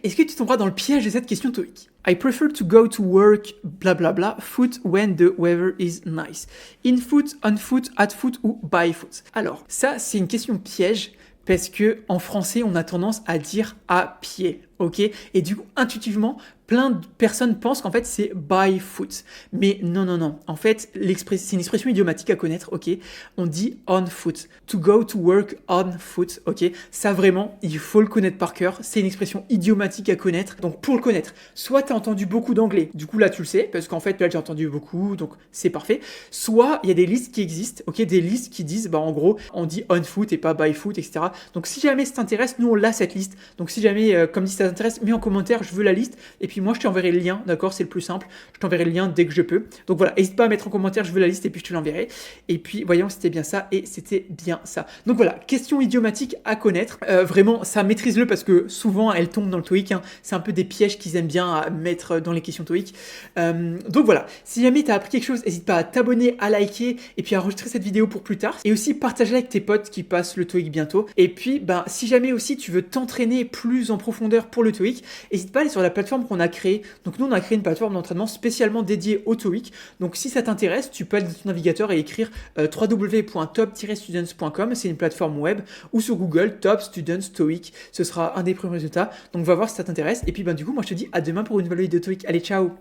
Est-ce que tu tomberas dans le piège de cette question TOEIC? I prefer to go to work, bla bla bla, foot when the weather is nice. In foot, on foot, at foot ou by foot. Alors, ça, c'est une question piège parce que en français, on a tendance à dire à pied, ok? Et du coup, intuitivement, plein de personnes pensent qu'en fait, c'est by foot. Mais non, non, non. En fait, c'est une expression idiomatique à connaître, ok? On dit on foot. To go to work on foot, ok? Ça, vraiment, il faut le connaître par cœur. C'est une expression idiomatique à connaître. Donc, pour le connaître, soit tu as entendu beaucoup d'anglais. Du coup, là, tu le sais, parce qu'en fait, là, j'ai entendu beaucoup, donc c'est parfait. Soit il y a des listes qui existent, ok? Des listes qui disent, bah, en gros, on dit on foot et pas by foot, etc. Donc, si jamais ça t'intéresse, nous, on l'a cette liste. Donc, si jamais, comme dit, ça t'intéresse, mets en commentaire, je veux la liste. Et puis, moi, je t'enverrai le lien, d'accord? C'est le plus simple. Je t'enverrai le lien dès que je peux. Donc, voilà, n'hésite pas à mettre en commentaire, je veux la liste, et puis je te l'enverrai. Et puis, voyons, c'était bien ça, et c'était bien ça. Donc, voilà, question idiomatique à connaître. Vraiment, ça, maîtrise-le parce que souvent, elle tombe dans le TOEIC. Hein. C'est un peu des pièges qu'ils aiment bien à mettre dans les questions TOEIC. Donc, voilà, si jamais tu as appris quelque chose, n'hésite pas à t'abonner, à liker, et puis à enregistrer cette vidéo pour plus tard. Et aussi, partage-la avec tes potes qui passent le TOEIC bientôt. Et puis, ben, si jamais aussi tu veux t'entraîner plus en profondeur pour le TOEIC, n'hésite pas à aller sur la plateforme qu'on a créée. Donc nous, on a créé une plateforme d'entraînement spécialement dédiée au TOEIC. Donc si ça t'intéresse, tu peux aller dans ton navigateur et écrire www.top-students.com. C'est une plateforme web, ou sur Google, Top Students TOEIC. Ce sera un des premiers résultats. Donc va voir si ça t'intéresse. Et puis ben, du coup, moi je te dis à demain pour une nouvelle vidéo de TOEIC. Allez, ciao!